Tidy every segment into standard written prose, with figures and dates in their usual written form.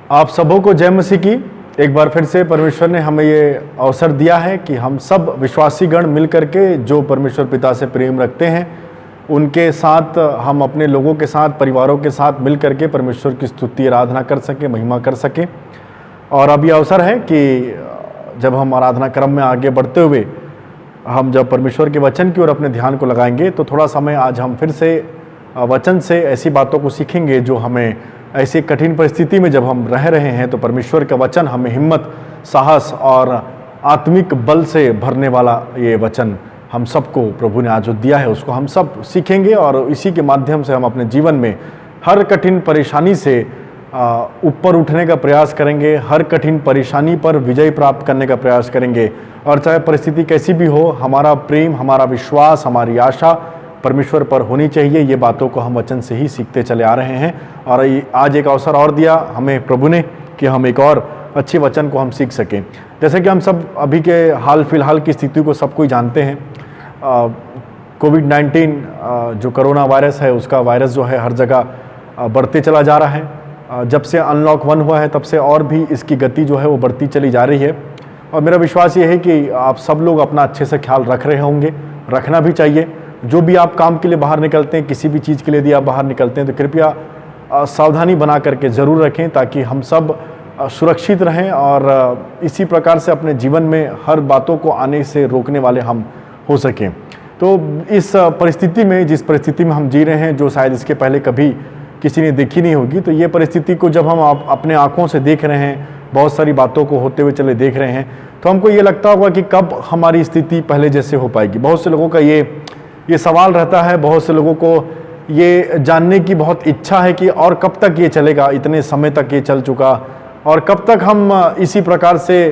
आप सबों को जय मसीह की। एक बार फिर से परमेश्वर ने हमें ये अवसर दिया है कि हम सब विश्वासी गण मिल करके जो परमेश्वर पिता से प्रेम रखते हैं उनके साथ हम अपने लोगों के साथ, परिवारों के साथ मिल करके परमेश्वर की स्तुति आराधना कर सकें, महिमा कर सकें। और अब ये अवसर है कि जब हम आराधना क्रम में आगे बढ़ते हुए हम जब परमेश्वर के वचन की ओर अपने ध्यान को लगाएंगे तो थोड़ा समय आज हम फिर से वचन से ऐसी बातों को सीखेंगे जो हमें ऐसी कठिन परिस्थिति में जब हम रह रहे हैं तो परमेश्वर का वचन हमें हिम्मत, साहस और आत्मिक बल से भरने वाला ये वचन हम सबको प्रभु ने आज जो दिया है उसको हम सब सीखेंगे और इसी के माध्यम से हम अपने जीवन में हर कठिन परेशानी से ऊपर उठने का प्रयास करेंगे, हर कठिन परेशानी पर विजय प्राप्त करने का प्रयास करेंगे। और चाहे परिस्थिति कैसी भी हो, हमारा प्रेम, हमारा विश्वास, हमारी आशा परमेश्वर पर होनी चाहिए। ये बातों को हम वचन से ही सीखते चले आ रहे हैं और आज एक अवसर और दिया हमें प्रभु ने कि हम एक और अच्छे वचन को हम सीख सकें। जैसे कि हम सब अभी के हाल फिलहाल की स्थिति को सब कोई जानते हैं। कोविड-19 जो कोरोना वायरस है उसका वायरस जो है हर जगह बढ़ते चला जा रहा है। जब से अनलॉक 1 हुआ है तब से और भी इसकी गति जो है वो बढ़ती चली जा रही है। और मेरा विश्वास ये है कि आप सब लोग अपना अच्छे से ख्याल रख रहे होंगे, रखना भी चाहिए। जो भी आप काम के लिए बाहर निकलते हैं, किसी भी चीज़ के लिए यदि आप बाहर निकलते हैं तो कृपया सावधानी बना करके ज़रूर रखें ताकि हम सब सुरक्षित रहें और इसी प्रकार से अपने जीवन में हर बातों को आने से रोकने वाले हम हो सकें। तो इस परिस्थिति में, जिस परिस्थिति में हम जी रहे हैं, जो शायद इसके पहले कभी किसी ने देखी नहीं होगी, तो ये परिस्थिति को जब हम अपने आँखों से देख रहे हैं, बहुत सारी बातों को होते हुए चले देख रहे हैं, तो हमको ये लगता होगा कि कब हमारी स्थिति पहले जैसे हो पाएगी। बहुत से लोगों का ये सवाल रहता है, बहुत से लोगों को ये जानने की बहुत इच्छा है कि और कब तक ये चलेगा, इतने समय तक ये चल चुका, और कब तक हम इसी प्रकार से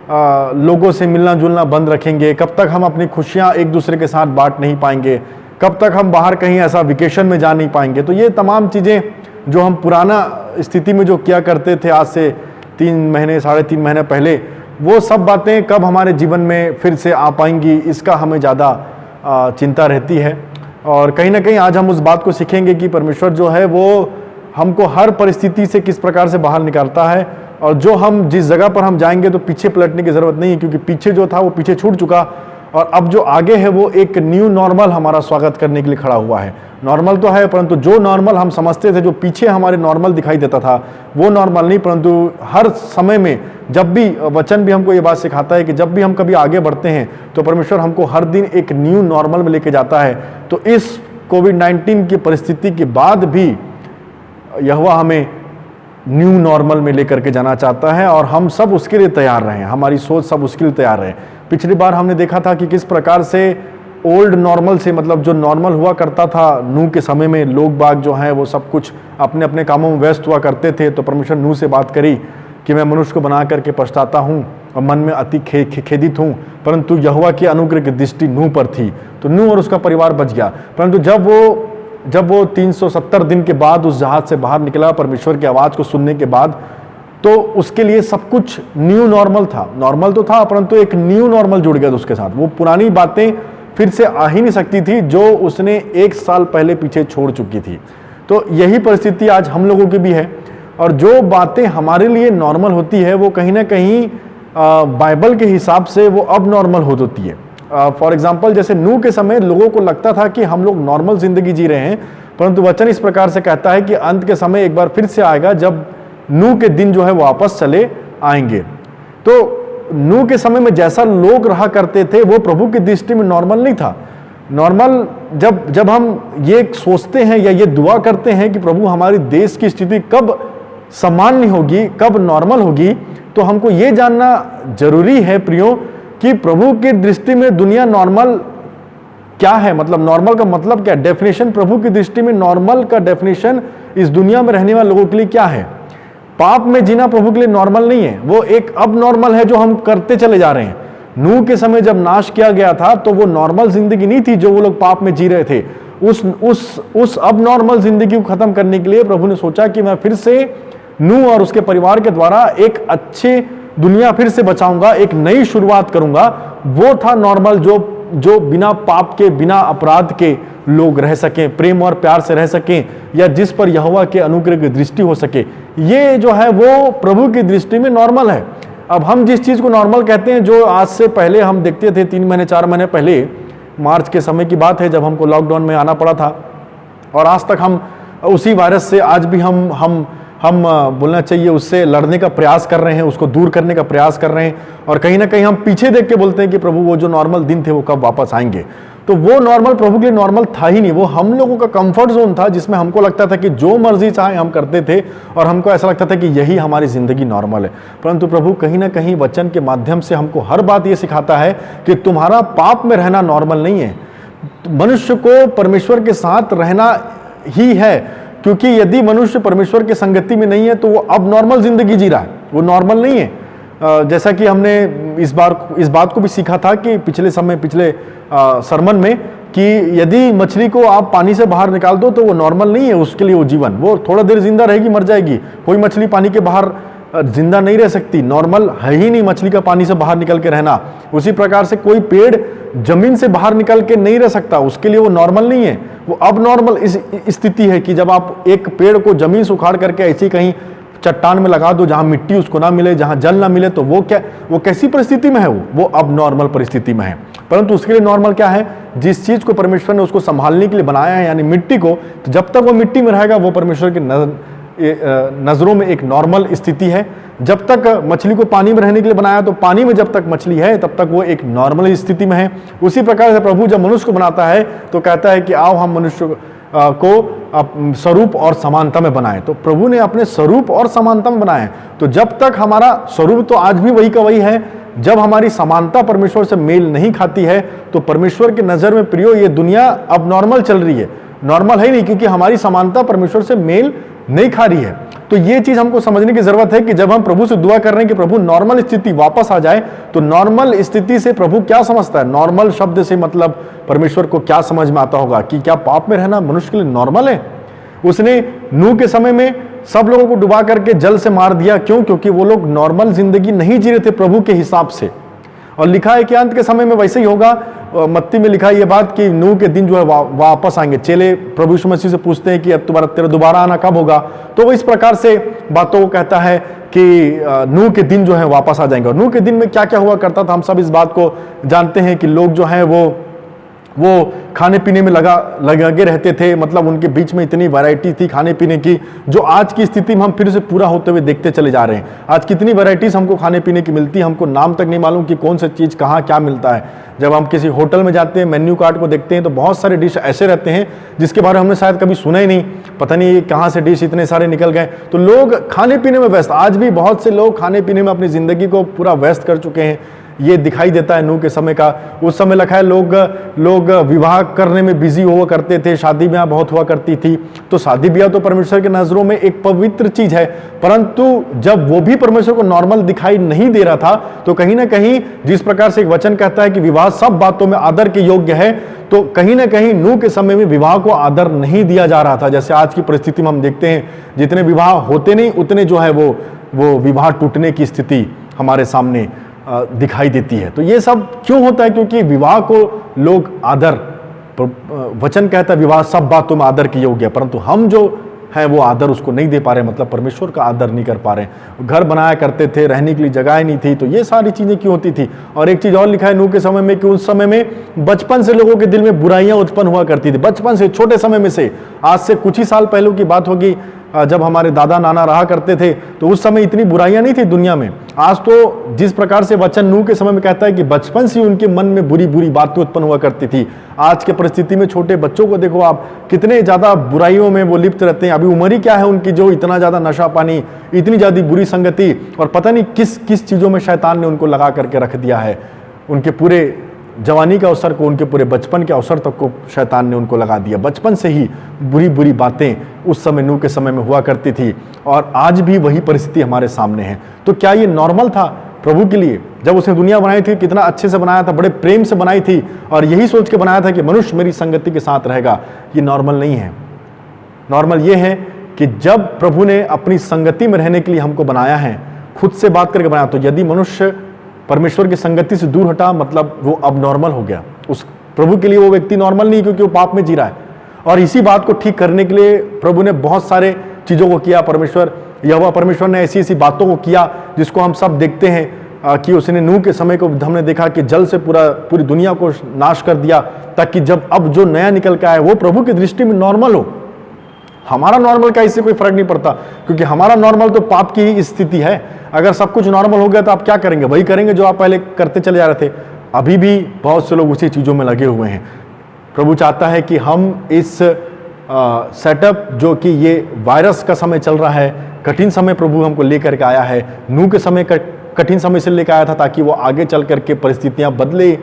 लोगों से मिलना जुलना बंद रखेंगे, कब तक हम अपनी खुशियाँ एक दूसरे के साथ बांट नहीं पाएंगे, कब तक हम बाहर कहीं ऐसा वेकेशन में जा नहीं पाएंगे। तो ये तमाम चीज़ें जो हम पुराना स्थिति में जो किया करते थे आज से 3 महीने, 3.5 महीने पहले, वो सब बातें कब हमारे जीवन में फिर से आ पाएंगी, इसका हमें ज़्यादा चिंता रहती है। और कहीं ना कहीं आज हम उस बात को सीखेंगे कि परमेश्वर जो है वो हमको हर परिस्थिति से किस प्रकार से बाहर निकालता है और जो हम जिस जगह पर हम जाएंगे तो पीछे पलटने की ज़रूरत नहीं है, क्योंकि पीछे जो था वो पीछे छूट चुका और अब जो आगे है वो एक न्यू नॉर्मल हमारा स्वागत करने के लिए खड़ा हुआ है। नॉर्मल तो है, परंतु जो नॉर्मल हम समझते थे, जो पीछे हमारे नॉर्मल दिखाई देता था, वो नॉर्मल नहीं। परंतु हर समय में जब भी वचन भी हमको ये बात सिखाता है कि जब भी हम कभी आगे बढ़ते हैं तो परमेश्वर हमको हर दिन एक न्यू नॉर्मल में लेके जाता है। तो इस कोविड-19 की परिस्थिति के बाद भी यहोवा हमें न्यू नॉर्मल में लेकर के जाना चाहता है और हम सब उसके लिए तैयार रहें, हमारी सोच सब उसके लिए तैयार रहे। पिछली बार हमने देखा था कि किस प्रकार से ओल्ड नॉर्मल से, मतलब जो नॉर्मल हुआ करता था नूह के समय में, लोग बाग जो हैं वो सब कुछ अपने अपने कामों में व्यस्त हुआ करते थे। तो परमेश्वर नूह से बात करी कि मैं मनुष्य को बना करके पछताता हूँ और मन में अति खेदित हूँ, परंतु यहोवा की अनुग्रह की दृष्टि नूह पर थी, तो नूह और उसका परिवार बच गया। परंतु जब वो 370 दिन के बाद उस जहाज से बाहर निकला परमेश्वर की आवाज़ को सुनने के बाद, तो उसके लिए सब कुछ न्यू नॉर्मल था। नॉर्मल तो था परंतु एक न्यू नॉर्मल जुड़ गया उसके साथ। वो पुरानी बातें फिर से आ ही नहीं सकती थी जो उसने 1 साल पहले पीछे छोड़ चुकी थी। तो यही परिस्थिति आज हम लोगों की भी है और जो बातें हमारे लिए नॉर्मल होती है वो कहीं ना कहीं बाइबल के हिसाब से वो अब नॉर्मल हो जाती है। फॉर एग्जाम्पल, जैसे नूह के समय लोगों को लगता था कि हम लोग नॉर्मल जिंदगी जी रहे हैं, परंतु वचन इस प्रकार से कहता है कि अंत के समय एक बार फिर से आएगा जब नूह के दिन जो है वापस चले आएंगे। तो नूह के समय में जैसा लोग रहा करते थे वो प्रभु की दृष्टि में नॉर्मल नहीं था। नॉर्मल जब हम ये सोचते हैं या ये दुआ करते हैं कि प्रभु हमारी देश की स्थिति कब सामान्य होगी, कब नॉर्मल होगी, तो हमको ये जानना जरूरी है प्रियो कि प्रभु की दृष्टि में दुनिया नॉर्मल क्या है। मतलब नॉर्मल का मतलब क्या, डेफिनेशन प्रभु की दृष्टि में नॉर्मल का डेफिनेशन इस दुनिया में रहने वाले लोगों के लिए क्या है। पाप में जीना प्रभु के लिए नॉर्मल नहीं है, वो एक अब नॉर्मल है जो हम करते चले जा रहे हैं। नूह के समय जब नाश किया गया था तो वो नॉर्मल जिंदगी नहीं थी जो वो लोग पाप में जी रहे थे। उस अब नॉर्मल जिंदगी को खत्म करने के लिए प्रभु ने सोचा कि मैं फिर से नूह और उसके परिवार के द्वारा एक अच्छे दुनिया फिर से बचाऊंगा, एक नई शुरुआत करूंगा। वो था नॉर्मल जो बिना पाप के, बिना अपराध के लोग रह सकें, प्रेम और प्यार से रह सकें, या जिस पर यहोवा के अनुग्रह की दृष्टि हो सके। ये जो है वो प्रभु की दृष्टि में नॉर्मल है। अब हम जिस चीज़ को नॉर्मल कहते हैं, जो आज से पहले हम देखते थे 3 महीने 4 महीने पहले, मार्च के समय की बात है जब हमको लॉकडाउन में आना पड़ा था, और आज तक हम उसी वायरस से आज भी हम बोलना चाहिए उससे लड़ने का प्रयास कर रहे हैं, उसको दूर करने का प्रयास कर रहे हैं। और कहीं ना कहीं हम पीछे देख के बोलते हैं कि प्रभु वो जो नॉर्मल दिन थे वो कब वापस आएंगे। तो वो नॉर्मल प्रभु के लिए नॉर्मल था ही नहीं, वो हम लोगों का कंफर्ट जोन था, जिसमें हमको लगता था कि जो मर्जी चाहे हम करते थे, और हमको ऐसा लगता था कि यही हमारी जिंदगी नॉर्मल है। परंतु प्रभु कहीं ना कहीं वचन के माध्यम से हमको हर बात ये सिखाता है कि तुम्हारा पाप में रहना नॉर्मल नहीं है, मनुष्य को परमेश्वर के साथ रहना ही है। क्योंकि यदि मनुष्य परमेश्वर की संगति में नहीं है तो वो अब नॉर्मल जिंदगी जी रहा है, वो नॉर्मल नहीं है। जैसा कि हमने इस बात को भी सीखा था कि पिछले सरमन में, कि यदि मछली को आप पानी से बाहर निकाल दो तो वो नॉर्मल नहीं है उसके लिए वो जीवन, वो थोड़ा देर जिंदा रहेगी, मर जाएगी। कोई मछली पानी के बाहर जिंदा नहीं रह सकती, नॉर्मल है ही नहीं मछली का पानी से बाहर निकल के रहना। उसी प्रकार से कोई पेड़ जमीन से बाहर निकल के नहीं रह सकता, उसके लिए वो नॉर्मल नहीं है। वो अब नॉर्मल इस स्थिति है कि जब आप एक पेड़ को जमीन से उखाड़ करके ऐसे कहीं चट्टान में लगा दो जहां मिट्टी उसको ना मिले, जहां जल ना मिले, तो वो कैसी परिस्थिति में है? वो अब नॉर्मल परिस्थिति में है। परंतु उसके लिए नॉर्मल क्या है? जिस चीज को परमेश्वर ने उसको संभालने के लिए बनाया है, यानी मिट्टी को, तो जब तक वो मिट्टी में रहेगा वो परमेश्वर की नजरों में एक नॉर्मल स्थिति है। जब तक मछली को पानी में रहने के लिए बनाया, तो पानी में जब तक मछली है तब तक वो एक नॉर्मल स्थिति में है। उसी प्रकार से प्रभु जब मनुष्य को बनाता है तो कहता है कि आओ हम मनुष्य को स्वरूप और समानता में बनाएं। तो प्रभु ने अपने स्वरूप और समानता में बनाए। तो जब तक हमारा स्वरूप तो आज भी वही का वही है, जब हमारी समानता परमेश्वर से मेल नहीं खाती है तो परमेश्वर की नजर में प्रियो ये दुनिया अब नॉर्मल चल रही है, नॉर्मल है नहीं, क्योंकि हमारी समानता परमेश्वर से मेल नहीं खा रही है। तो ये चीज हमको समझने की जरूरत है कि जब हम प्रभु से दुआ कर रहे हैं कि प्रभु नॉर्मल स्थिति वापस आ जाए, तो नॉर्मल स्थिति से प्रभु क्या समझता है? नॉर्मल शब्द से मतलब परमेश्वर को क्या समझ में आता होगा कि क्या पाप में रहना मनुष्य के लिए नॉर्मल है? उसने नूह के समय में सब लोगों को डुबा करके जल से मार दिया। क्यों? क्योंकि वो लोग नॉर्मल जिंदगी नहीं जी रहे थे प्रभु के हिसाब से। और लिखा है कि अंत के समय में वैसे ही होगा। मत्ती में लिखा है ये बात कि नूह के दिन जो है वापस आएंगे। चेले प्रभु यीशु मसीह से पूछते हैं कि अब तेरा दोबारा आना कब होगा? तो वो इस प्रकार से बातों को कहता है कि नूह के दिन जो है वापस आ जाएंगे। और नूह के दिन में क्या क्या हुआ करता था, हम सब इस बात को जानते हैं कि लोग जो है वो खाने पीने में लगे रहते थे। मतलब उनके बीच में इतनी वैरायटी थी खाने पीने की, जो आज की स्थिति में हम फिर से पूरा होते हुए देखते चले जा रहे हैं। आज कितनी वैरायटीज हमको खाने पीने की मिलती है, हमको नाम तक नहीं मालूम कि कौन सी चीज़ कहाँ क्या मिलता है। जब हम किसी होटल में जाते हैं, मेन्यू कार्ड को देखते हैं, तो बहुत सारे डिश ऐसे रहते हैं जिसके बारे में हमने शायद कभी सुना ही नहीं। पता नहीं कहाँ से डिश इतने सारे निकल गए। तो लोग खाने पीने में व्यस्त, आज भी बहुत से लोग खाने पीने में अपनी ज़िंदगी को पूरा व्यस्त कर चुके हैं। ये दिखाई देता है नूह के समय का। उस समय लिखा है लोग विवाह करने में बिजी हुआ करते थे, शादी ब्याह बहुत हुआ करती थी। तो शादी ब्याह तो परमेश्वर की नजरों में एक पवित्र चीज है, परंतु जब वो भी परमेश्वर को नॉर्मल दिखाई नहीं दे रहा था, तो कहीं ना कहीं जिस प्रकार से एक वचन कहता है कि विवाह सब बातों में आदर के योग्य है, तो कहीं ना कहीं नूह के समय में विवाह को आदर नहीं दिया जा रहा था। जैसे आज की परिस्थिति में हम देखते हैं, जितने विवाह होते नहीं उतने जो है वो विवाह टूटने की स्थिति हमारे सामने दिखाई देती है। तो ये सब क्यों होता है? क्योंकि विवाह को लोग आदर, वचन कहता है विवाह सब बातों में आदर के योग्य है, परंतु हम जो है वो आदर उसको नहीं दे पा रहे, मतलब परमेश्वर का आदर नहीं कर पा रहे। घर बनाया करते थे, रहने के लिए जगह नहीं थी, तो ये सारी चीजें क्यों होती थी। और एक चीज और लिखा है नूह के समय में कि उस समय में बचपन से लोगों के दिल में बुराइयां उत्पन्न हुआ करती थी। बचपन से, छोटे समय में से, आज से कुछ ही साल पहले की बात होगी, जब हमारे दादा नाना रहा करते थे, तो उस समय इतनी बुराइयां नहीं थी दुनिया में। आज तो जिस प्रकार से वचन नूह के समय में कहता है कि बचपन से उनके मन में बुरी बुरी बातें उत्पन्न हुआ करती थी। आज के परिस्थिति में छोटे बच्चों को देखो आप, कितने ज्यादा बुराइयों में वो लिप्त रहते हैं। अभी उम्र ही क्या है उनकी, जो इतना ज्यादा नशा पानी, इतनी ज्यादा बुरी संगति, और पता नहीं किस किस चीजों में शैतान ने उनको लगा करके रख दिया है। उनके पूरे जवानी का अवसर को, उनके पूरे बचपन के अवसर तक को शैतान ने उनको लगा दिया। बचपन से ही बुरी बुरी बातें उस समय नूह के समय में हुआ करती थी, और आज भी वही परिस्थिति हमारे सामने है। तो क्या ये नॉर्मल था प्रभु के लिए? जब उसने दुनिया बनाई थी, कितना अच्छे से बनाया था, बड़े प्रेम से बनाई थी, और यही सोच के बनाया था कि मनुष्य मेरी संगति के साथ रहेगा। ये नॉर्मल नहीं है। नॉर्मल ये है कि जब प्रभु ने अपनी संगति में रहने के लिए हमको बनाया है, खुद से बात करके बनाया, तो यदि मनुष्य परमेश्वर की संगति से दूर हटा, मतलब वो अब नॉर्मल हो गया। उस प्रभु के लिए वो व्यक्ति नॉर्मल नहीं, क्योंकि वो पाप में जी रहा है। और इसी बात को ठीक करने के लिए प्रभु ने बहुत सारे चीजों को किया। परमेश्वर यहोवा परमेश्वर ने ऐसी ऐसी बातों को किया जिसको हम सब देखते हैं कि उसने नूह के समय को हमने देखा कि जल से पूरी दुनिया को नाश कर दिया, ताकि जब अब जो नया निकल के आए वो प्रभु की दृष्टि में नॉर्मल हो। हमारा नॉर्मल का इससे कोई फर्क नहीं पड़ता, क्योंकि हमारा नॉर्मल तो पाप की ही स्थिति है। अगर सब कुछ नॉर्मल हो गया तो आप क्या करेंगे? वही करेंगे जो आप पहले करते चले जा रहे थे। अभी भी बहुत से लोग उसी चीज़ों में लगे हुए हैं। प्रभु चाहता है कि हम इस सेटअप, जो कि ये वायरस का समय चल रहा है, कठिन समय प्रभु हमको लेकर के आया है। नूह के समय कठिन समय से लेकर आया था ताकि वो आगे चल करके परिस्थितियां बदले।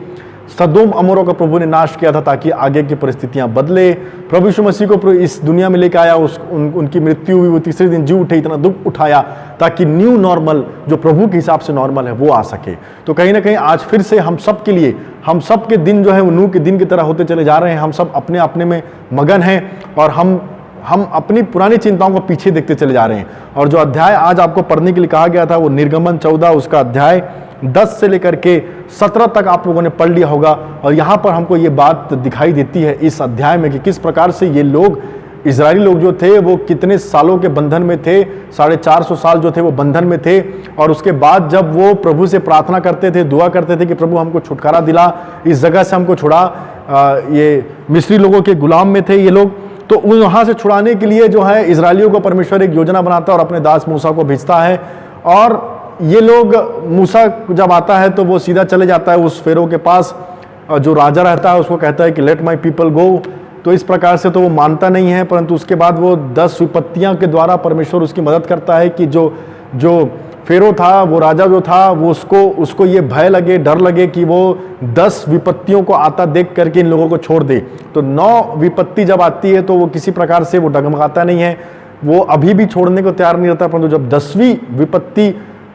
सदोम अमोरों का प्रभु ने नाश किया था ताकि आगे की परिस्थितियां बदले। प्रभु यीशु मसीह को इस दुनिया में लेकर आया, उनकी मृत्यु हुई, वो तीसरे दिन जी उठे, इतना दुख उठाया ताकि न्यू नॉर्मल जो प्रभु के हिसाब से नॉर्मल है वो आ सके। तो कहीं ना कहीं आज फिर से हम सब के लिए, हम सब के दिन जो है वो नूह के दिन की तरह होते चले जा रहे हैं। हम सब अपने अपने में मगन हैं और हम अपनी पुरानी चिंताओं को पीछे देखते चले जा रहे हैं। और जो अध्याय आज आपको पढ़ने के लिए कहा गया था वो निर्गमन 14 उसका अध्याय 10 से लेकर के 17 तक आप लोगों ने पढ़ लिया होगा। और यहाँ पर हमको ये बात दिखाई देती है इस अध्याय में कि किस प्रकार से ये लोग, इजरायली लोग जो थे, वो कितने सालों के बंधन में थे। 450 साल जो थे वो बंधन में थे। और उसके बाद जब वो प्रभु से प्रार्थना करते थे, दुआ करते थे कि प्रभु हमको छुटकारा दिला, इस जगह से हमको छुड़ा। ये मिस्री लोगों के गुलाम में थे ये लोग, तो वहाँ से छुड़ाने के लिए जो है इजरायलियों को परमेश्वर एक योजना बनाता है और अपने दास मूसा को भेजता है। और ये लोग, मूसा जब आता है तो वो सीधा चले जाता है उस फेरो के पास, जो राजा रहता है उसको कहता है कि लेट माई पीपल गो। तो इस प्रकार से तो वो मानता नहीं है, परंतु उसके बाद वो 10 विपत्तियां के द्वारा परमेश्वर उसकी मदद करता है कि जो फेरो था, वो राजा जो था, वो उसको ये भय लगे, डर लगे कि वो 10 विपत्तियों को आता देख करके इन लोगों को छोड़ दे। तो 9 विपत्ति जब आती है तो वो किसी प्रकार से वो डगमगाता नहीं है, वो अभी भी छोड़ने को तैयार नहीं रहता। परंतु जब 10वीं विपत्ति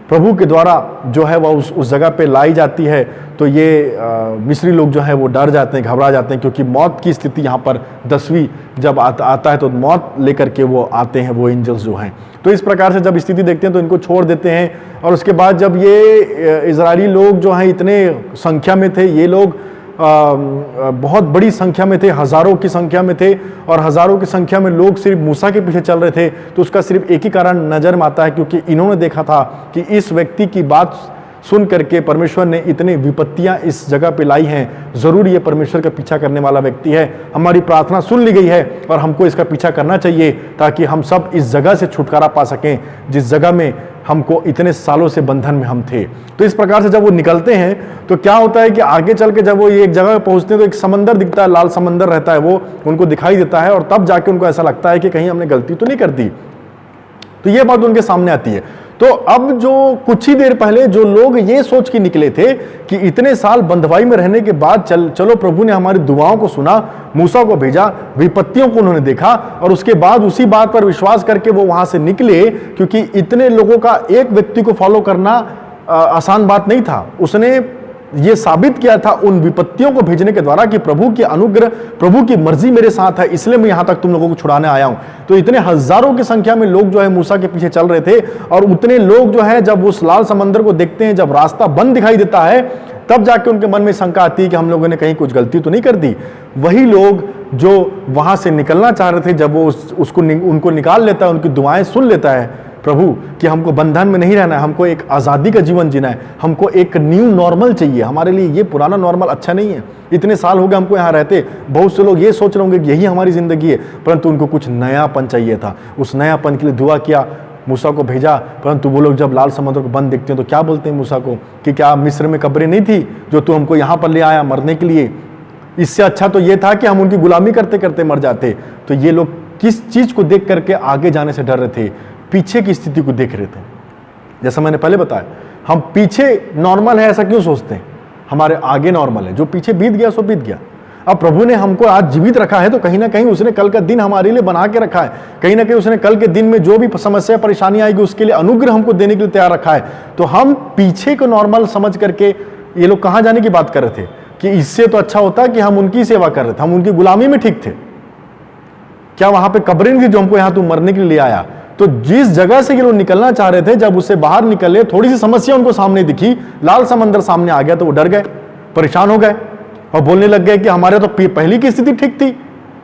प्रभु के द्वारा जो है वह उस जगह पे लाई जाती है तो ये मिस्री लोग जो है वो डर जाते हैं, घबरा जाते हैं, क्योंकि मौत की स्थिति यहाँ पर 10वीं जब आता है तो मौत लेकर के वो आते हैं, वो एंजल्स जो हैं। तो इस प्रकार से जब स्थिति देखते हैं तो इनको छोड़ देते हैं। और उसके बाद जब ये इजरायली लोग जो हैं इतने संख्या में थे, ये लोग बहुत बड़ी संख्या में थे, हजारों की संख्या में थे, और हजारों की संख्या में लोग सिर्फ मूसा के पीछे चल रहे थे। तो उसका सिर्फ एक ही कारण नजर में आता है, क्योंकि इन्होंने देखा था कि इस व्यक्ति की बात सुन करके परमेश्वर ने इतनी विपत्तियां इस जगह पे लाई हैं, जरूर ये परमेश्वर का पीछा करने वाला व्यक्ति है। हमारी प्रार्थना सुन ली गई है और हमको इसका पीछा करना चाहिए ताकि हम सब इस जगह से छुटकारा पा सकें जिस जगह में हमको इतने सालों से बंधन में हम थे। तो इस प्रकार से जब वो निकलते हैं तो क्या होता है कि आगे चल के जब वो ये एक जगह पहुंचते हैं तो एक समंदर दिखता है, लाल समंदर रहता है, वो उनको दिखाई देता है। और तब जाके उनको ऐसा लगता है कि कहीं हमने गलती तो नहीं कर दी। तो ये बात उनके सामने आती है। तो अब जो कुछ ही देर पहले जो लोग ये सोच के निकले थे कि इतने साल बंधवाई में रहने के बाद चलो प्रभु ने हमारी दुआओं को सुना, मूसा को भेजा, विपत्तियों को उन्होंने देखा, और उसके बाद उसी बात पर विश्वास करके वो वहां से निकले, क्योंकि इतने लोगों का एक व्यक्ति को फॉलो करना आसान बात नहीं था। उसने ये साबित किया था उन विपत्तियों को भेजने के द्वारा कि प्रभु की अनुग्रह, प्रभु की मर्जी मेरे साथ है, इसलिए मैं यहां तक तुम लोगों को छुड़ाने आया हूं। तो इतने हजारों की संख्या में लोग जो है मूसा के पीछे चल रहे थे, और उतने लोग जो है जब उस लाल समंदर को देखते हैं, जब रास्ता बंद दिखाई देता है, तब जाके उनके मन में शंका आती है कि हम लोगों ने कहीं कुछ गलती तो नहीं कर दी। वही लोग जो वहां से निकलना चाह रहे थे, जब वो उनको निकाल लेता है, उनकी दुआएं सुन लेता है प्रभु कि हमको बंधन में नहीं रहना है, हमको एक आज़ादी का जीवन जीना है, हमको एक न्यू नॉर्मल चाहिए, हमारे लिए ये पुराना नॉर्मल अच्छा नहीं है। इतने साल हो गए हमको यहाँ रहते, बहुत से लोग ये सोच रहे होंगे कि यही हमारी ज़िंदगी है, परंतु उनको कुछ नयापन चाहिए था। उस नयापन के लिए दुआ किया, मूसा को भेजा। परंतु वो लोग जब लाल समुद्र को बंद देखते हैं तो क्या बोलते हैं मूसा को कि क्या मिस्र में कब्रें नहीं थी जो तू हमको यहाँ पर ले आया मरने के लिए? इससे अच्छा तो ये था कि हम उनकी गुलामी करते करते मर जाते। तो ये लोग किस चीज़ को देख करके आगे जाने से डर रहे थे? पीछे की स्थिति को देख रहे थे। जैसा मैंने पहले बताया, हम पीछे नॉर्मल है ऐसा क्यों सोचते हैं? हमारे आगे नॉर्मल है, जो पीछे बीत गया सो बीत गया। अब प्रभु ने हमको आज जीवित रखा है तो कहीं ना कहीं उसने कल का दिन हमारे लिए बना के रखा है, कहीं ना कहीं उसने कल के दिन में जो भी समस्या परेशानी आएगी उसके लिए अनुग्रह हमको देने के लिए तैयार रखा है। तो हम पीछे को नॉर्मल समझ करके, ये लोग कहाँ जाने की बात कर रहे थे कि इससे तो अच्छा होता कि हम उनकी सेवा कर रहे थे, हम उनकी गुलामी में ठीक थे। क्या वहां पे कब्रें थी जो हमको यहाँ तू मरने के लिए ले आया? तो जिस जगह से ये लोग निकलना चाह रहे थे, जब उससे बाहर निकले, थोड़ी सी समस्या उनको सामने दिखी, लाल समंदर सामने आ गया, तो वो डर गए, परेशान हो गए और बोलने लग गए कि हमारे तो पहली की स्थिति ठीक थी,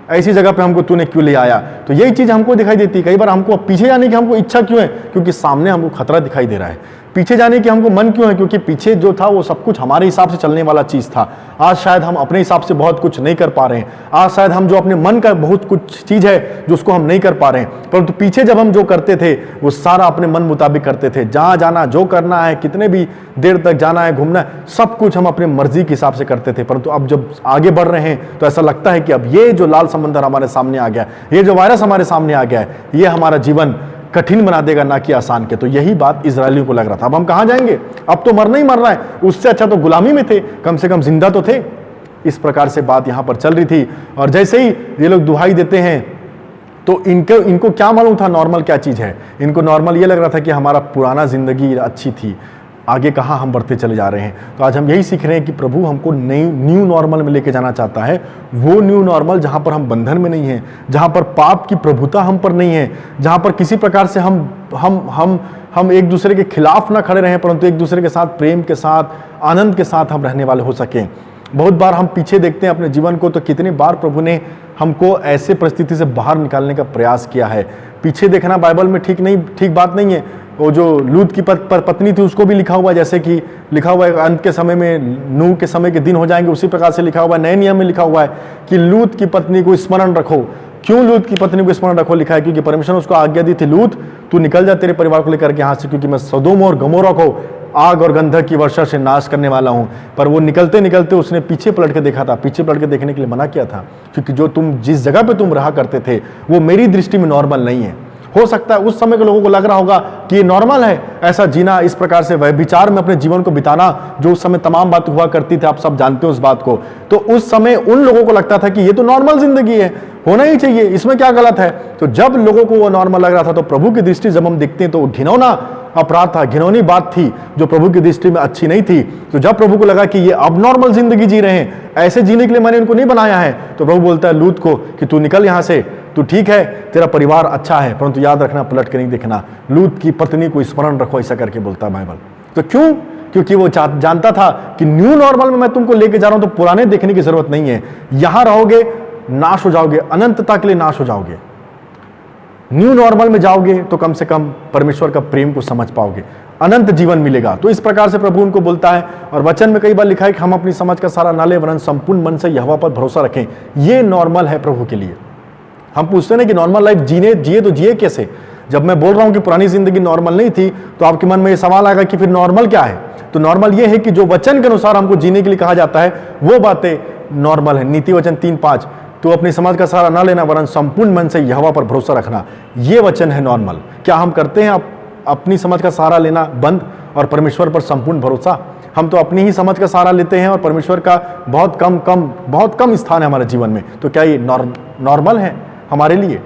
ऐसी जगह पे हमको तूने क्यों ले आया। तो यही चीज़ हमको दिखाई देती है। कई बार हमको पीछे जाने की हमको इच्छा क्यों है, क्योंकि सामने हमको खतरा दिखाई दे रहा है। पीछे जाने की हमको मन क्यों है, क्योंकि पीछे जो था वो सब कुछ हमारे हिसाब से चलने वाला चीज़ था। आज शायद हम अपने हिसाब से बहुत कुछ नहीं कर पा रहे हैं। आज शायद हम जो अपने मन का बहुत कुछ चीज़ है जो उसको हम नहीं कर पा रहे हैं, परंतु पीछे जब हम जो करते थे वो सारा अपने मन मुताबिक करते थे। जहाँ जाना, जो करना है, कितने भी देर तक जाना है, घूमना है, सब कुछ हम अपने मर्जी के हिसाब से करते थे। परंतु अब जब आगे बढ़ रहे हैं तो ऐसा लगता है कि अब ये जो लाल समंदर हमारे सामने आ गया, ये जो वायरस हमारे सामने आ गया है, ये हमारा जीवन कठिन बना देगा, ना कि आसान के। तो यही बात इजरायलियों को लग रहा था। अब हम कहाँ जाएंगे, अब तो मरना ही मरना है, उससे अच्छा तो गुलामी में थे, कम से कम जिंदा तो थे। इस प्रकार से बात यहाँ पर चल रही थी। और जैसे ही ये लोग दुहाई देते हैं तो इनको क्या मालूम था नॉर्मल क्या चीज़ है। इनको नॉर्मल ये लग रहा था कि हमारा पुराना जिंदगी अच्छी थी, आगे कहाँ हम बढ़ते चले जा रहे हैं। तो आज हम यही सीख रहे हैं कि प्रभु हमको न्यू नॉर्मल में लेके जाना चाहता है। वो न्यू नॉर्मल जहाँ पर हम बंधन में नहीं हैं, जहाँ पर पाप की प्रभुता हम पर नहीं है, जहाँ पर किसी प्रकार से हम एक दूसरे के खिलाफ ना खड़े रहें, परंतु एक दूसरे के साथ प्रेम के साथ, आनंद के साथ हम रहने वाले हो सकें। बहुत बार हम पीछे देखते हैं अपने जीवन को, तो कितनी बार प्रभु ने हमको ऐसे परिस्थिति से बाहर निकालने का प्रयास किया है। पीछे देखना बाइबल में ठीक बात नहीं है। वो जो लूत की पत्नी थी उसको भी लिखा हुआ है, जैसे कि लिखा हुआ है अंत के समय में नूह के समय के दिन हो जाएंगे, उसी प्रकार से लिखा हुआ है। नए नियम में लिखा हुआ है कि लूत की पत्नी को स्मरण रखो। क्यों लूत की पत्नी को स्मरण रखो लिखा है? क्योंकि परमेश्वर ने उसको आज्ञा दी थी, लूत तू निकल जा तेरे परिवार को लेकर के यहाँ से, क्योंकि मैं सदोम और गमोरा को आग और गंधक की वर्षा से नाश करने वाला हूँ। पर वो निकलते निकलते उसने पीछे पलट के देखा था, पीछे पलट के देखने के लिए मना किया था, क्योंकि जो तुम जिस जगह पे तुम रहा करते थे वो मेरी दृष्टि में नॉर्मल नहीं है। हो सकता है उस समय के लोगों को लग रहा होगा कि ये नॉर्मल है ऐसा जीना, इस प्रकार से वह विचार में अपने जीवन को बिताना, जो उस समय तमाम बात हुआ करती थी, आप सब जानते हो उस बात को। तो उस समय उन लोगों को लगता था कि ये तो नॉर्मल जिंदगी है, होना ही चाहिए, इसमें क्या गलत है। तो जब लोगों को वो नॉर्मल लग रहा था, तो प्रभु की दृष्टि जब हम देखते हैं तो वो घिनौना अपराध था, घिनौनी बात थी जो प्रभु की दृष्टि में अच्छी नहीं थी। तो जब प्रभु को लगा कि ये अब नॉर्मल जिंदगी जी रहे हैं, ऐसे जीने के लिए मैंने इनको नहीं बनाया है, तो प्रभु बोलता है लूत को कि तू निकल यहाँ से, तू ठीक है, तेरा परिवार अच्छा है, परंतु याद रखना पलट के नहीं देखना, लूत की पत्नी को स्मरण रखो, ऐसा करके बोलता है बाइबल। तो क्यों? क्योंकि वो जानता था कि न्यू नॉर्मल में मैं तुमको लेके जा रहा हूं, तो पुराने देखने की जरूरत नहीं है। यहां रहोगे नाश हो जाओगे, अनंतता के लिए नाश हो जाओगे। न्यू नॉर्मल में जाओगे तो कम से कम परमेश्वर का प्रेम को समझ पाओगे, अनंत जीवन मिलेगा। तो इस प्रकार से प्रभु उनको बोलता है। और वचन में कई बार लिखा है कि हम अपनी समझ का सारा ना ले, वरन संपूर्ण मन से यहोवा पर भरोसा रखें। ये नॉर्मल है प्रभु के लिए। हम पूछते हैं कि नॉर्मल लाइफ जिए कैसे? जब मैं बोल रहा हूं कि पुरानी जिंदगी नॉर्मल नहीं थी, तो आपके मन में ये सवाल आएगा कि फिर नॉर्मल क्या है? तो नॉर्मल ये है कि जो वचन के अनुसार हमको जीने के लिए कहा जाता है वो बातें नॉर्मल है। नीति वचन 3:5, तो अपनी समझ का सहारा ना लेना, वरन संपूर्ण मन से यहोवा पर भरोसा रखना। ये वचन है नॉर्मल। क्या हम करते हैं अपनी समझ का सहारा लेना बंद और परमेश्वर पर संपूर्ण भरोसा? हम तो अपनी ही समझ का सहारा लेते हैं और परमेश्वर का बहुत कम स्थान है हमारे जीवन में। तो क्या ये नॉर्मल है हमारे लिए?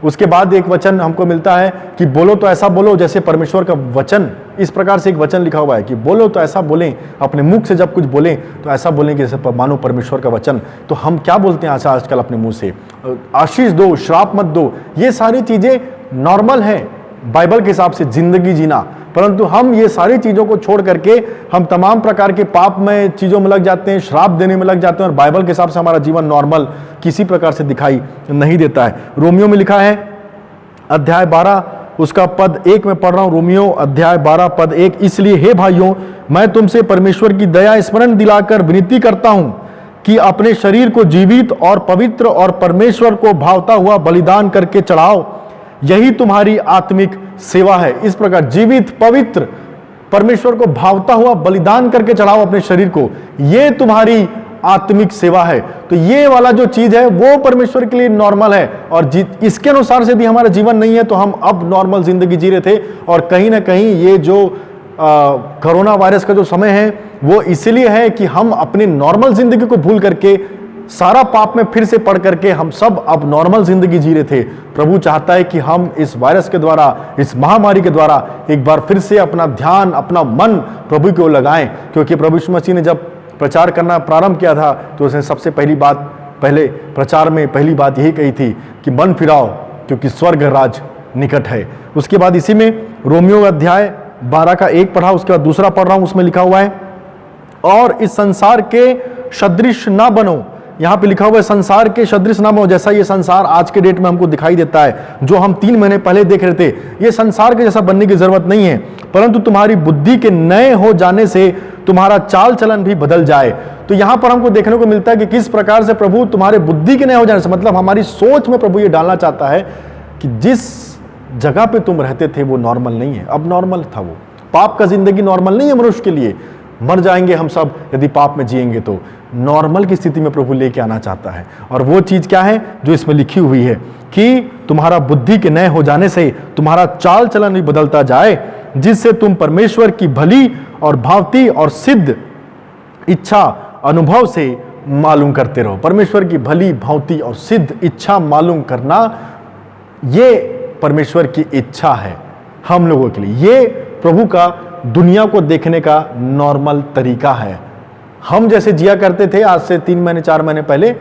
उसके बाद एक वचन हमको मिलता है कि बोलो तो ऐसा बोलो जैसे परमेश्वर का वचन। इस प्रकार से एक वचन लिखा हुआ है कि बोलो तो ऐसा बोलें, अपने मुख से जब कुछ बोलें तो ऐसा बोलें कि जैसे मानो परमेश्वर का वचन। तो हम क्या बोलते हैं आजकल अपने मुंह से? आशीष दो, श्राप मत दो। ये सारी चीजें नॉर्मल है बाइबल के हिसाब से जिंदगी जीना, परंतु हम ये सारी चीजों को छोड़ करके हम तमाम प्रकार के पाप में चीजों में लग जाते हैं, श्राप देने में लग जाते हैं, और बाइबल के हिसाब से हमारा जीवन नॉर्मल किसी प्रकार से दिखाई नहीं देता है। रोमियो में लिखा है अध्याय 12 उसका पद 1 में पढ़ रहा हूं। रोमियो अध्याय 12 पद 1, इसलिए हे भाइयों मैं तुमसे परमेश्वर की दया स्मरण दिलाकर विनती करता हूं कि अपने शरीर को जीवित और पवित्र और परमेश्वर को भावता हुआ बलिदान करके चढ़ाओ, यही तुम्हारी आत्मिक सेवा है। इस प्रकार जीवित पवित्र परमेश्वर को भावता हुआ बलिदान करके चढ़ाओ अपने शरीर को, ये तुम्हारी आत्मिक सेवा है। तो ये वाला जो चीज है वो परमेश्वर के लिए नॉर्मल है, और इसके अनुसार से भी हमारा जीवन नहीं है तो हम अब नॉर्मल जिंदगी जी रहे थे। और कहीं ना कहीं ये जो कोरोना वायरस का जो समय है वो इसलिए है कि हम अपनी नॉर्मल जिंदगी को भूल करके सारा पाप में फिर से पड़ करके हम सब अब नॉर्मल जिंदगी जी रहे थे। प्रभु चाहता है कि हम इस वायरस के द्वारा, इस महामारी के द्वारा एक बार फिर से अपना ध्यान, अपना मन प्रभु को लगाएं। क्योंकि प्रभु यीशु मसीह ने जब प्रचार करना प्रारंभ किया था तो उसने सबसे पहले प्रचार में पहली बात यही कही थी कि मन फिराओ क्योंकि स्वर्ग राज निकट है। उसके बाद इसी में रोमियो अध्याय 12 का 1 पढ़ा, उसके बाद दूसरा पढ़ रहा हूं, उसमें लिखा हुआ है और इस संसार के सदृश ना बनो यहाँ पे लिखा हुआ है संसार के सदृश नाम हो, जैसा ये संसार आज के डेट में हमको दिखाई देता है, जो हम 3 महीने पहले देख रहे थे, ये संसार के जैसा बनने की जरूरत नहीं है, परंतु तुम्हारी बुद्धि के नए हो जाने से तुम्हारा चाल चलन भी बदल जाए। तो यहाँ पर हमको देखने को मिलता है कि किस प्रकार से प्रभु तुम्हारे बुद्धि के नए हो जाने से, मतलब हमारी सोच में प्रभु ये डालना चाहता है कि जिस जगह पे तुम रहते थे वो नॉर्मल नहीं है, अब नॉर्मल था वो। पाप का जिंदगी नॉर्मल नहीं है मनुष्य के लिए, मर जाएंगे हम सब यदि पाप में जिएंगे तो। नॉर्मल की स्थिति में प्रभु लेके आना चाहता है, और वो चीज क्या है जो इसमें लिखी हुई है कि तुम्हारा बुद्धि के नए हो जाने से तुम्हारा चाल चलन भी बदलता जाए, जिससे तुम परमेश्वर की भली और भावती और सिद्ध इच्छा अनुभव से मालूम करते रहो। परमेश्वर की भली भावती और सिद्ध इच्छा मालूम करना, ये परमेश्वर की इच्छा है हम लोगों के लिए। ये प्रभु का दुनिया को देखने का नॉर्मल तरीका है। हम जैसे जिया करते थे आज से 3 महीने 4 महीने पहले,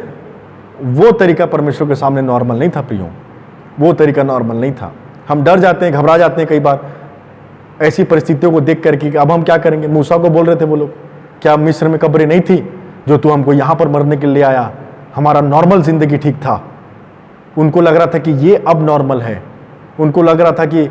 वो तरीका परमेश्वर के सामने नॉर्मल नहीं था प्रियो, वो तरीका नॉर्मल नहीं था। हम डर जाते हैं, घबरा जाते हैं कई बार ऐसी परिस्थितियों को देख करके कि अब हम क्या करेंगे। मूसा को बोल रहे थे वो लोग, क्या मिस्र में कब्रें नहीं थी जो तू हमको यहाँ पर मरने के लिए आया, हमारा नॉर्मल जिंदगी ठीक था। उनको लग रहा था कि ये अब नॉर्मल है, उनको लग रहा था कि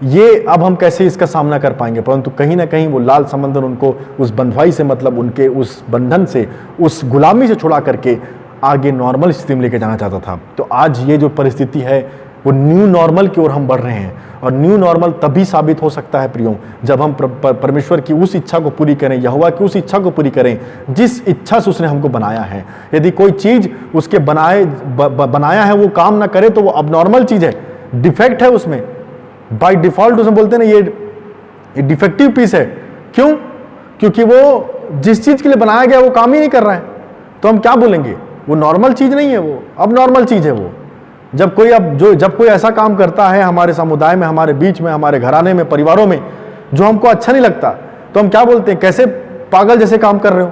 ये अब हम कैसे इसका सामना कर पाएंगे, परंतु कहीं ना कहीं वो लाल समंदर उनको उस बंधुआई से, मतलब उनके उस बंधन से, उस गुलामी से छुड़ा करके आगे नॉर्मल स्थिति में लेके जाना चाहता था। तो आज ये जो परिस्थिति है वो न्यू नॉर्मल की ओर हम बढ़ रहे हैं, और न्यू नॉर्मल तभी साबित हो सकता है प्रियो जब हम परमेश्वर की उस इच्छा को पूरी करें, यहोवा की उस इच्छा को पूरी करें जिस इच्छा से उसने हमको बनाया है। यदि कोई चीज उसके बनाया है वो काम ना करे तो वो अब नॉर्मल चीज है, डिफेक्ट है उसमें, बाय डिफॉल्ट उसमें बोलते हैं ना ये डिफेक्टिव पीस है। क्यों? क्योंकि वो जिस चीज के लिए बनाया गया वो काम ही नहीं कर रहा है, तो हम क्या बोलेंगे? वो नॉर्मल चीज नहीं है, वो अब नॉर्मल चीज है वो। जब कोई ऐसा काम करता है हमारे समुदाय में, हमारे बीच में, हमारे घराने में, परिवारों में, जो हमको अच्छा नहीं लगता, तो हम क्या बोलते हैं? कैसे पागल जैसे काम कर रहे हो?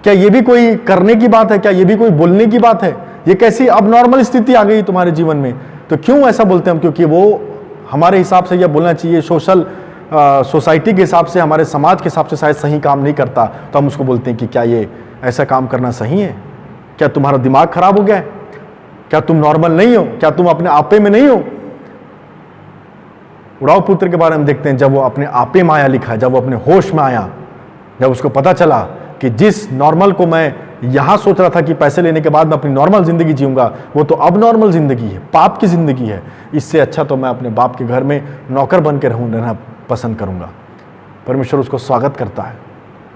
क्या ये भी कोई करने की बात है? क्या ये भी कोई बोलने की बात है? ये कैसी अब नॉर्मल स्थिति आ गई तुम्हारे जीवन में? तो क्यों ऐसा बोलते हैं हम? क्योंकि वो हमारे हिसाब से यह बोलना चाहिए, सोसाइटी के हिसाब से, हमारे समाज के हिसाब से शायद सही काम नहीं करता, तो हम उसको बोलते हैं कि क्या ये ऐसा काम करना सही है? क्या तुम्हारा दिमाग खराब हो गया है? क्या तुम नॉर्मल नहीं हो? क्या तुम अपने आपे में नहीं हो? उड़ाव पुत्र के बारे में देखते हैं, जब वो अपने आपे में आया लिखा है, जब वो अपने होश में आया, जब उसको पता चला कि जिस नॉर्मल को मैं यहां सोच रहा था कि पैसे लेने के बाद मैं अपनी नॉर्मल जिंदगी जीऊंगा, वो तो अब नॉर्मल जिंदगी है, पाप की जिंदगी है। इससे अच्छा तो मैं अपने बाप के घर में नौकर बन के रहना पसंद करूंगा। परमेश्वर उसको स्वागत करता है,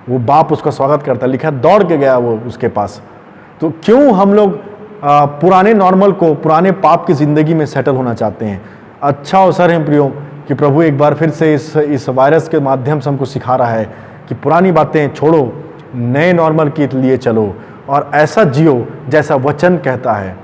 वो बाप उसका स्वागत करता है। लिखा है दौड़ के गया वो उसके पास। तो क्यों हम लोग पुराने नॉर्मल को, पुराने पाप की जिंदगी में सेटल होना चाहते हैं? अच्छा अवसर है प्रियो कि प्रभु एक बार फिर से इस वायरस के माध्यम से हमको सिखा रहा है कि पुरानी बातें छोड़ो, नए नॉर्मल के लिए चलो और ऐसा जियो जैसा वचन कहता है।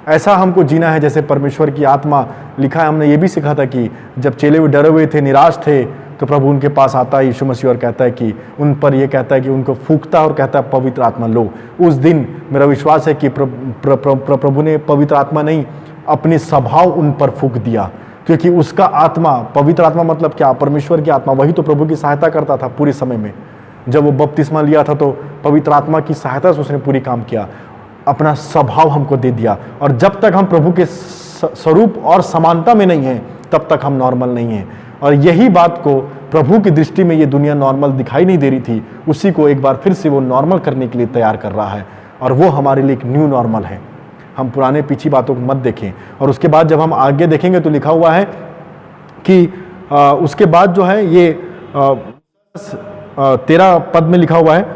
ऐसा हमको जीना है जैसे परमेश्वर की आत्मा, लिखा है, हमने ये भी सीखा था कि जब चेले हुए डरे हुए थे, निराश थे, तो प्रभु उनके पास आता है यीशु मसीह और कहता है कि उन पर ये कहता है कि उनको फूंकता और कहता है पवित्र आत्मा लो। उस दिन मेरा विश्वास है कि प्रभु ने पवित्र आत्मा नहीं, अपनी स्वभाव उन पर फूंक दिया, क्योंकि उसका आत्मा, पवित्र आत्मा मतलब क्या? परमेश्वर की आत्मा, वही तो प्रभु की सहायता करता था पूरे समय में। जब वो बपतिस्मा लिया था तो पवित्र आत्मा की सहायता से उसने पूरी काम किया, अपना स्वभाव हमको दे दिया। और जब तक हम प्रभु के स्वरूप और समानता में नहीं हैं, तब तक हम नॉर्मल नहीं हैं। और यही बात को प्रभु की दृष्टि में ये दुनिया नॉर्मल दिखाई नहीं दे रही थी, उसी को एक बार फिर से वो नॉर्मल करने के लिए तैयार कर रहा है, और वो हमारे लिए एक न्यू नॉर्मल है। हम पुराने पीछी बातों को मत देखें। और उसके बाद जब हम आगे देखेंगे तो लिखा हुआ है कि उसके बाद जो है ये 13 पद में लिखा हुआ है,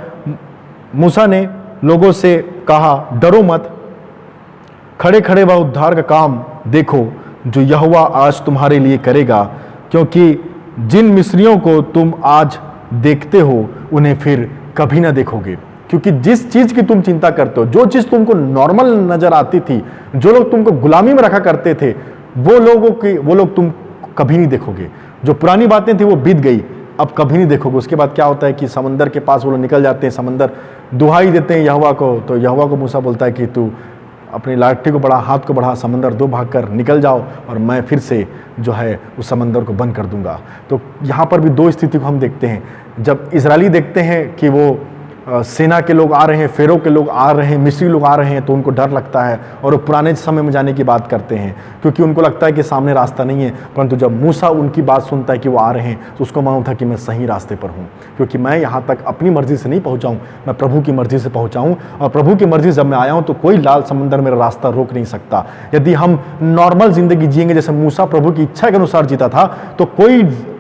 मूसा ने लोगों से कहा, डरो मत, खड़े खड़े वह उद्धार का काम देखो जो यहोवा आज तुम्हारे लिए करेगा, क्योंकि जिन मिस्रियों को तुम आज देखते हो उन्हें फिर कभी ना देखोगे। क्योंकि जिस चीज की तुम चिंता करते हो, जो चीज तुमको नॉर्मल नजर आती थी, जो लोग तुमको गुलामी में रखा करते थे, वो लोग तुम कभी नहीं देखोगे। जो पुरानी बातें थी वो बीत गई, अब कभी नहीं देखोगे। उसके बाद क्या होता है कि समंदर के पास वो लोग निकल जाते हैं, समंदर दुहाई देते हैं यहोवा को। तो यहोवा को मूसा बोलता है कि तू अपनी लाठी को बढ़ा, हाथ को बढ़ा, समंदर 2 भाग कर निकल जाओ और मैं फिर से जो है उस समंदर को बंद कर दूंगा। तो यहाँ पर भी 2 स्थिति को हम देखते हैं। जब इजरायली देखते हैं कि वो सेना के लोग आ रहे हैं, फेरो के लोग आ रहे हैं, मिस्री लोग आ रहे हैं, तो उनको डर लगता है और वो पुराने समय में जाने की बात करते हैं, क्योंकि उनको लगता है कि सामने रास्ता नहीं है। परंतु जब मूसा उनकी बात सुनता है कि वो आ रहे हैं, तो उसको मालूम था कि मैं सही रास्ते पर हूँ, क्योंकि मैं यहाँ तक अपनी मर्जी से नहीं पहुँचा हूँ, मैं प्रभु की मर्जी से पहुँचा हूँ। और प्रभु की मर्जी जब मैं आया हूँ तो कोई लाल समंदर मेरा रास्ता रोक नहीं सकता। यदि हम नॉर्मल जिंदगी जिएंगे जैसे मूसा प्रभु की इच्छा के अनुसार जीता था, तो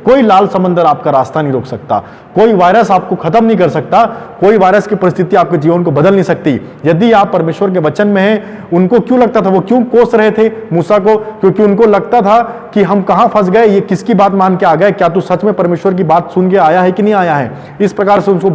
कोई लाल समंदर आपका रास्ता नहीं रोक सकता, कोई वायरस आपको खत्म नहीं कर सकता, कोई वायरस की परिस्थिति आपके जीवन को बदल नहीं सकती। यदि आप परमेश्वर के वचन में हैं, उनको क्यों लगता था, वो क्यों कोस रहे थे मूसा को? क्योंकि उनको लगता था कि हम कहां फंस गए, ये किसकी बात मान के आ गए, क्या तू सच में परमेश्वर की बात सुन के आया है कि नहीं आया है। इस प्रकार से उनको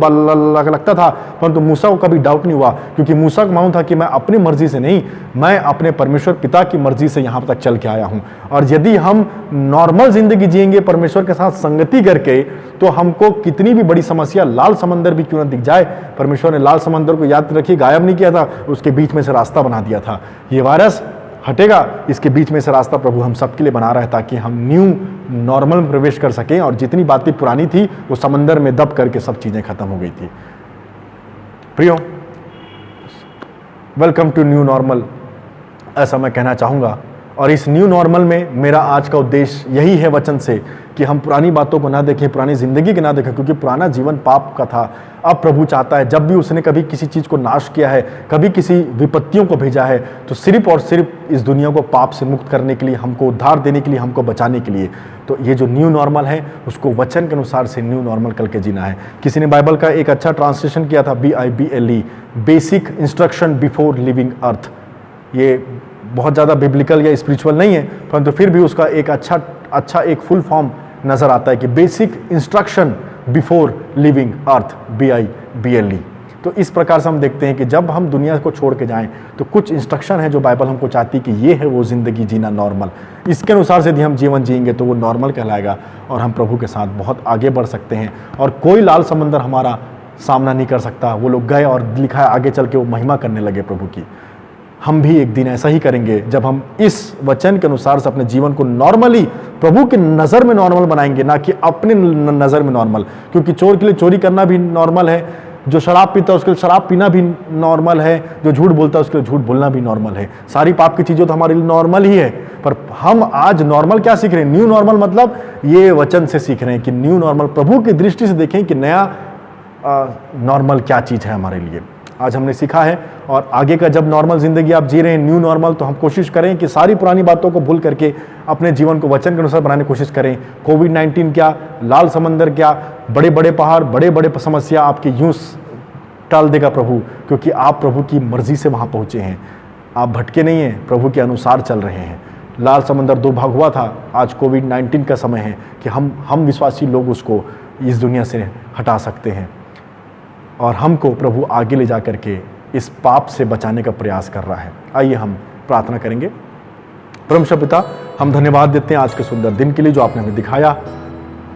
लगता था, परंतु मूसा को कभी डाउट नहीं हुआ, क्योंकि मूसा को मालूम था कि मैं अपनी मर्जी से नहीं, मैं अपने परमेश्वर पिता की मर्जी से यहां तक चल के आया हूं। और यदि हम नॉर्मल जिंदगी जिएंगे परमेश्वर के साथ संगति करके, तो हमको कितनी भी बड़ी समस्या, लाल समंदर भी क्यों ना दिख जाए, परमेश्वर ने लाल समंदर को याद रखिए गायब नहीं किया था, उसके बीच में से रास्ता बना दिया था। ये वायरस हटेगा, इसके बीच में से रास्ता प्रभु हम सबके लिए बना रहा है, ताकि हम न्यू नॉर्मल में प्रवेश कर सकें। और जितनी बातें पुरानी थी वो समंदर में दब करके सब चीजें खत्म हो गई थी। प्रियो, वेलकम टू न्यू नॉर्मल, ऐसा मैं कहना चाहूंगा। और इस न्यू नॉर्मल में मेरा आज का उद्देश्य यही है वचन से, कि हम पुरानी बातों को ना देखें, पुरानी जिंदगी के ना देखें, क्योंकि पुराना जीवन पाप का था। अब प्रभु चाहता है, जब भी उसने कभी किसी चीज को नाश किया है, कभी किसी विपत्तियों को भेजा है, तो सिर्फ और सिर्फ इस दुनिया को पाप से मुक्त करने के लिए, हमको उद्धार देने के लिए, हमको बचाने के लिए। तो ये जो न्यू नॉर्मल है, उसको वचन के अनुसार से न्यू नॉर्मल करके जीना है। किसी ने बाइबल का एक अच्छा ट्रांसलेशन किया था, BIBLE, basic instruction before living earth. ये बहुत ज़्यादा बिब्लिकल या स्पिरिचुअल नहीं है, परंतु फिर भी उसका एक अच्छा एक फुल फॉर्म नज़र आता है कि बेसिक इंस्ट्रक्शन बिफोर लिविंग अर्थ, BIBLE। तो इस प्रकार से हम देखते हैं कि जब हम दुनिया को छोड़ के जाएं, तो कुछ इंस्ट्रक्शन है जो बाइबल हमको चाहती है कि ये है वो ज़िंदगी जीना नॉर्मल। इसके अनुसार से यदि हम जीवन जिएंगे तो वो नॉर्मल कहलाएगा, और हम प्रभु के साथ बहुत आगे बढ़ सकते हैं, और कोई लाल समंदर हमारा सामना नहीं कर सकता। वो लोग गए और लिखा है आगे चल के वो महिमा करने लगे प्रभु की। हम भी एक दिन ऐसा ही करेंगे, जब हम इस वचन के अनुसार से अपने जीवन को नॉर्मली प्रभु की नज़र में नॉर्मल बनाएंगे, ना कि अपने नज़र में नॉर्मल। क्योंकि चोर के लिए चोरी करना भी नॉर्मल है, जो शराब पीता है उसके लिए शराब पीना भी नॉर्मल है, जो झूठ बोलता है उसके लिए झूठ बोलना भी नॉर्मल है। सारी पाप की चीज़ें तो हमारे लिए नॉर्मल ही है। पर हम आज नॉर्मल क्या सीख रहे हैं? न्यू नॉर्मल मतलब ये वचन से सीख रहे हैं कि न्यू नॉर्मल प्रभु की दृष्टि से देखें कि नया नॉर्मल क्या चीज़ है हमारे लिए। आज हमने सीखा है, और आगे का जब नॉर्मल जिंदगी आप जी रहे हैं, न्यू नॉर्मल, तो हम कोशिश करें कि सारी पुरानी बातों को भूल करके अपने जीवन को वचन के अनुसार बनाने की कोशिश करें। कोविड-19 क्या, लाल समंदर क्या, बड़े बड़े पहाड़, बड़े बड़े समस्या आपकी यूं टाल देगा प्रभु, क्योंकि आप प्रभु की मर्जी से वहां पहुंचे हैं। आप भटके नहीं हैं, प्रभु के अनुसार चल रहे हैं। लाल समंदर दो भाग हुआ था, आज कोविड-19 का समय है कि हम विश्वासी लोग उसको इस दुनिया से हटा सकते हैं, और हमको प्रभु आगे ले जा करके इस पाप से बचाने का प्रयास कर रहा है। आइए हम प्रार्थना करेंगे। परमेश्वर पिता, हम धन्यवाद देते हैं आज के सुंदर दिन के लिए जो आपने हमें दिखाया।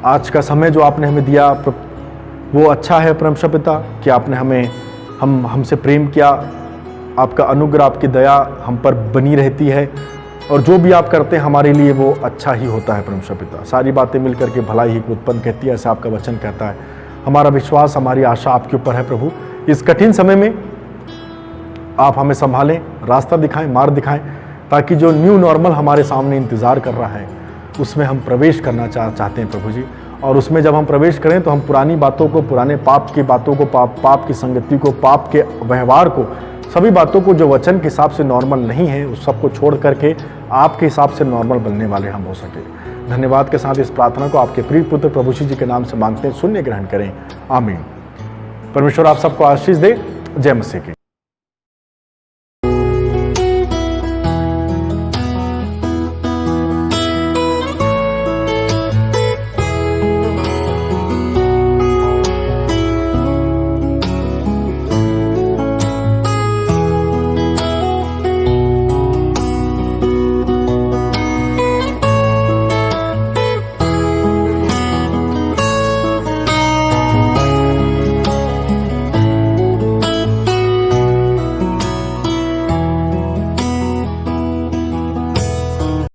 आज का समय जो आपने हमें दिया वो अच्छा है परमेश्वर पिता, कि आपने हमसे प्रेम किया। आपका अनुग्रह, आपकी दया हम पर बनी रहती है, और जो भी आप करते हैं हमारे लिए वो अच्छा ही होता है परमेश्वर पिता। सारी बातें मिल करके भलाई ही को उत्पन्न कहती है, ऐसा आपका वचन कहता है। हमारा विश्वास, हमारी आशा आपके ऊपर है प्रभु। इस कठिन समय में आप हमें संभालें, रास्ता दिखाएं, मार्ग दिखाएं, ताकि जो न्यू नॉर्मल हमारे सामने इंतज़ार कर रहा है उसमें हम प्रवेश करना चाहते हैं प्रभु जी। और उसमें जब हम प्रवेश करें तो हम पुरानी बातों को, पुराने पाप की बातों को, पाप की संगति को, पाप के व्यवहार को, सभी बातों को जो वचन के हिसाब से नॉर्मल नहीं है, उस सबको छोड़ करके आपके हिसाब से नॉर्मल बनने वाले हम हो सके। धन्यवाद के साथ इस प्रार्थना को आपके प्रिय पुत्र प्रभु जी के नाम से मांगते हैं, सुनने ग्रहण करें, आमीन। परमेश्वर आप सबको आशीष दे। जय मसीह की।